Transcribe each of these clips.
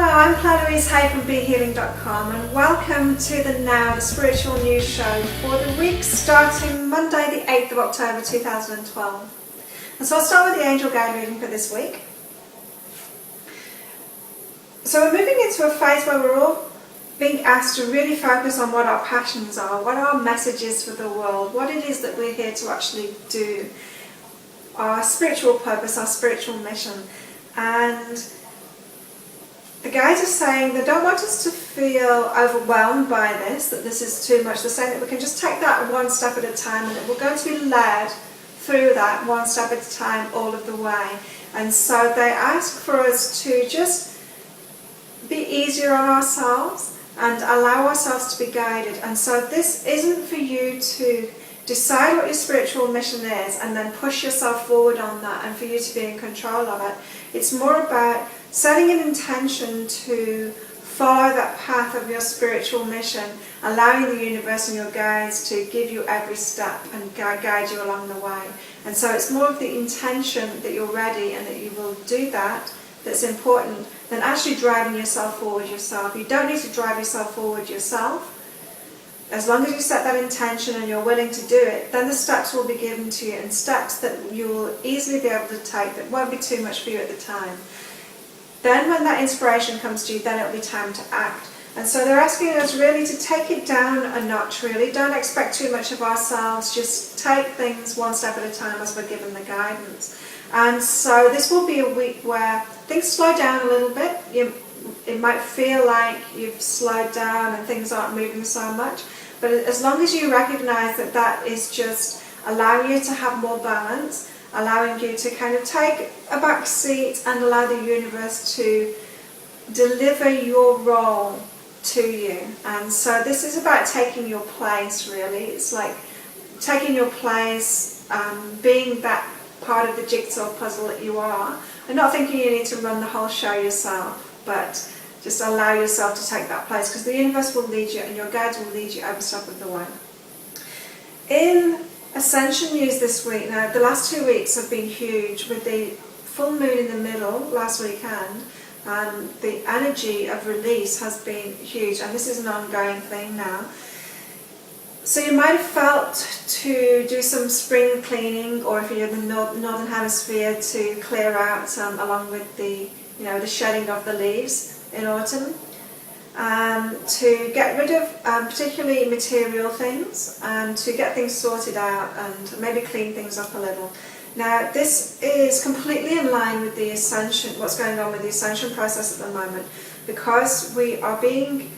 I'm Louise from BeHealing.com and welcome to the Now, the Spiritual News Show for the week starting Monday the 8th of October 2012. And so I'll start with the angel guide reading for this week. So we're moving into a phase where we're all being asked to really focus on what our passions are, what our message is for the world, what it is that we're here to actually do, our spiritual purpose, our spiritual mission. And the guides are saying they don't want us to feel overwhelmed by this, that this is too much. They're saying that we can just take that one step at a time and that we're going to be led through that one step at a time all of the way. And so they ask for us to just be easier on ourselves and allow ourselves to be guided. And so this isn't for you to decide what your spiritual mission is and then push yourself forward on that and for you to be in control of it. It's more about setting an intention to follow that path of your spiritual mission, allowing the universe and your guides to give you every step and guide you along the way. And so it's more of the intention that you're ready and that you will do that that's important than actually driving yourself forward yourself. You don't need to drive yourself forward yourself. As long as you set that intention and you're willing to do it, then the steps will be given to you, and steps that you will easily be able to take that won't be too much for you at the time. Then when that inspiration comes to you, then it'll be time to act. And so they're asking us really to take it down a notch, really. Don't expect too much of ourselves. Just take things one step at a time as we're given the guidance. And so this will be a week where things slow down a little bit. It might feel like you've slowed down and things aren't moving so much. But as long as you recognize that that is just allowing you to have more balance, allowing you to kind of take a back seat and allow the universe to deliver your role to you. And so this is about taking your place, really. It's like taking your place, being that part of the jigsaw puzzle that you are, and not thinking you need to run the whole show yourself, but just allow yourself to take that place, because the universe will lead you and your guides will lead you every step of the way. In Ascension news this week, now the last 2 weeks have been huge with the full moon in the middle last weekend, and the energy of release has been huge, and this is an ongoing thing now. So you might have felt to do some spring cleaning, or if you're in the northern hemisphere, to clear out along with the the shedding of the leaves in autumn, to get rid of particularly material things, and to get things sorted out and maybe clean things up a little. Now this is completely in line with the Ascension, what's going on with the Ascension process at the moment, because we are being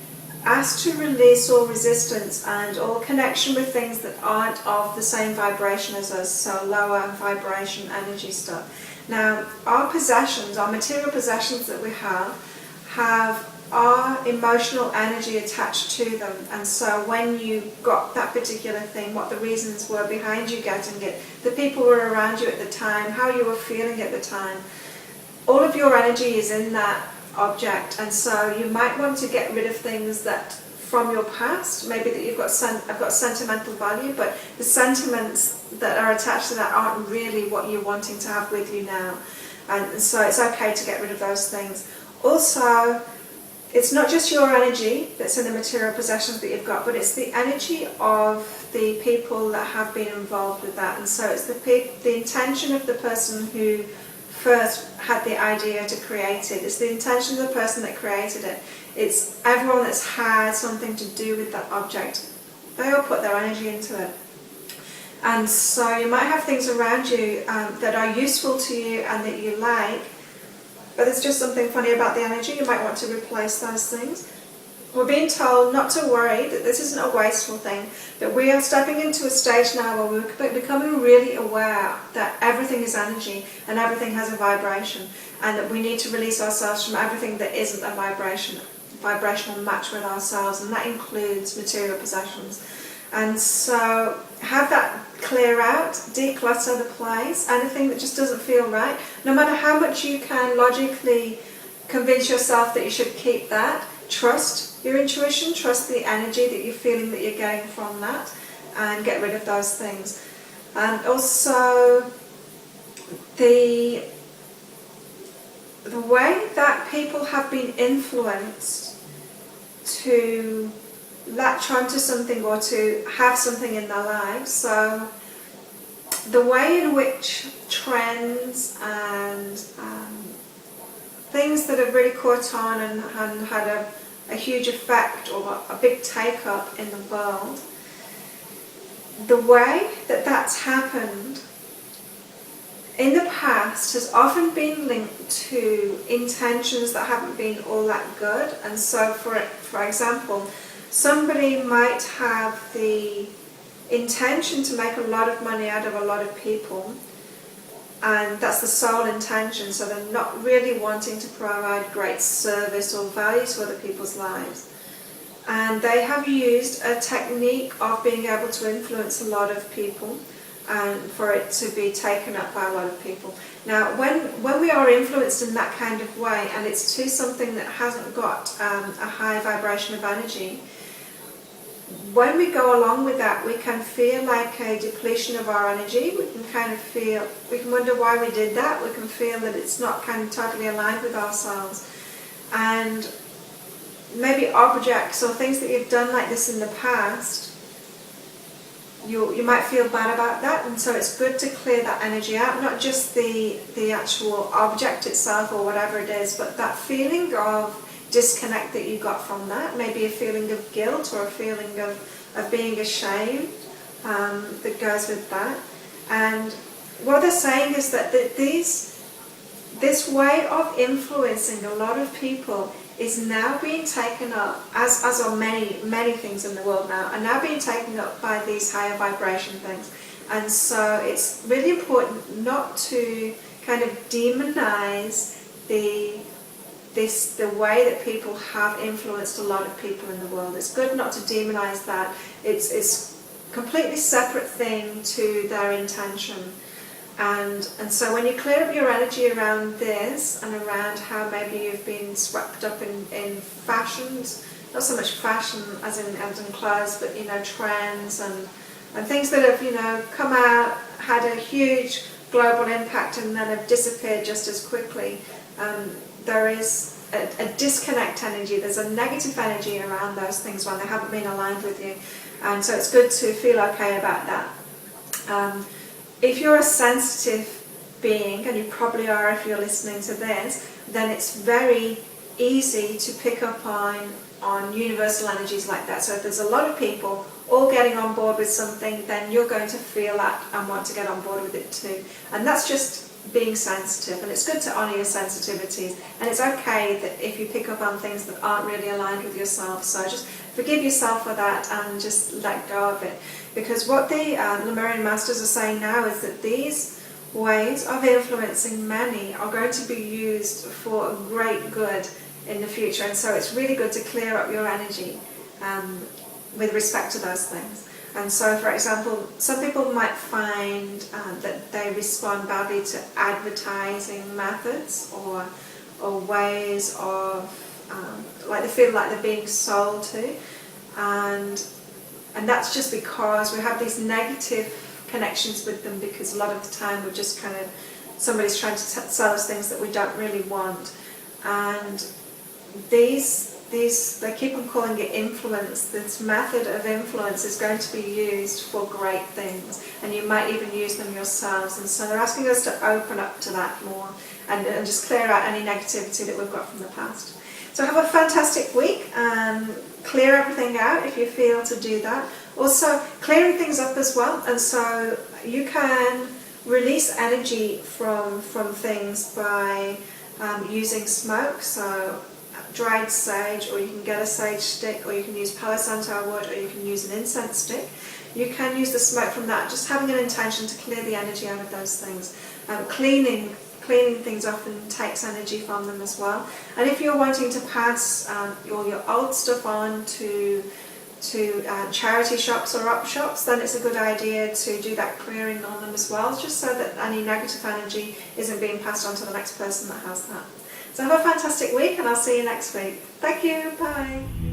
asked to release all resistance and all connection with things that aren't of the same vibration as us, so lower vibration energy stuff. Now our possessions, our material possessions that we have our emotional energy attached to them, and so when you got that particular thing, what the reasons were behind you getting it, the people who were around you at the time, how you were feeling at the time, all of your energy is in that object. And so you might want to get rid of things that from your past, maybe that you've got have got sentimental value, but the sentiments that are attached to that aren't really what you're wanting to have with you now. And so it's okay to get rid of those things. Also, it's not just your energy that's in the material possessions that you've got, but it's the energy of the people that have been involved with that. And so it's the intention of the person who first had the idea to create it. It's the intention of the person that created it. It's everyone that's had something to do with that object. They all put their energy into it. And so you might have things around you that are useful to you and that you like, but there's just something funny about the energy. You might want to replace those things. We're being told not to worry, that this isn't a wasteful thing, that we are stepping into a stage now where we're becoming really aware that everything is energy and everything has a vibration, and that we need to release ourselves from everything that isn't a vibrational match with ourselves, and that includes material possessions. And so have that clear out, declutter the place, anything that just doesn't feel right. No matter how much you can logically convince yourself that you should keep that, trust your intuition, trust the energy that you're feeling that you're getting from that, and get rid of those things. And also the the way that people have been influenced to latch onto something or to have something in their lives. So the way in which trends and things that have really caught on and had a huge effect or a big take-up in the world, the way that that's happened in the past has often been linked to intentions that haven't been all that good. And so for example, somebody might have the intention to make a lot of money out of a lot of people, and that's the sole intention, so they're not really wanting to provide great service or value to other people's lives. And they have used a technique of being able to influence a lot of people and for it to be taken up by a lot of people. Now, when we are influenced in that kind of way, and it's to something that hasn't got a high vibration of energy, when we go along with that, we can feel like a depletion of our energy. We can wonder why we did that. We can feel that it's not kind of totally aligned with ourselves. And maybe objects or things that you've done like this in the past, you might feel bad about that, and so it's good to clear that energy out, not just the actual object itself or whatever it is, but that feeling of disconnect that you got from that, maybe a feeling of guilt or a feeling of being ashamed that goes with that. And what they're saying is that this way of influencing a lot of people is now being taken up, as are many things in the world now, are now being taken up by these higher vibration things. And so it's really important not to kind of demonize the way that people have influenced a lot of people in the world. It's good not to demonize that. It's a completely separate thing to their intention. And so when you clear up your energy around this and around how maybe you've been swept up in fashions, not so much fashion as in clothes, but trends and things that have come out, had a huge global impact and then have disappeared just as quickly. There is a disconnect energy, there's a negative energy around those things when they haven't been aligned with you. And so it's good to feel okay about that. If you're a sensitive being, and you probably are if you're listening to this, then it's very easy to pick up on universal energies like that. So if there's a lot of people all getting on board with something, then you're going to feel that and want to get on board with it too. And that's just being sensitive, and it's good to honour your sensitivities, and it's okay that if you pick up on things that aren't really aligned with yourself, so just forgive yourself for that and just let go of it. Because what the Lemurian Masters are saying now is that these ways of influencing many are going to be used for great good in the future, and so it's really good to clear up your energy with respect to those things. And so, for example, some people might find that they respond badly to advertising methods or ways of, like they feel like they're being sold to, and that's just because we have these negative connections with them, because a lot of the time we're just kind of, somebody's trying to sell us things that we don't really want. And they keep on calling it influence. This method of influence is going to be used for great things, and you might even use them yourselves. And so they're asking us to open up to that more and just clear out any negativity that we've got from the past. So have a fantastic week and clear everything out if you feel to do that. Also, clearing things up as well, and so you can release energy from things by using smoke. So dried sage, or you can get a sage stick, or you can use Palo Santo wood, or you can use an incense stick. You can use the smoke from that, just having an intention to clear the energy out of those things. Cleaning things often takes energy from them as well. And if you're wanting to pass all your old stuff on to charity shops or op shops, then it's a good idea to do that clearing on them as well, just so that any negative energy isn't being passed on to the next person that has that. So have a fantastic week, and I'll see you next week. Thank you, bye.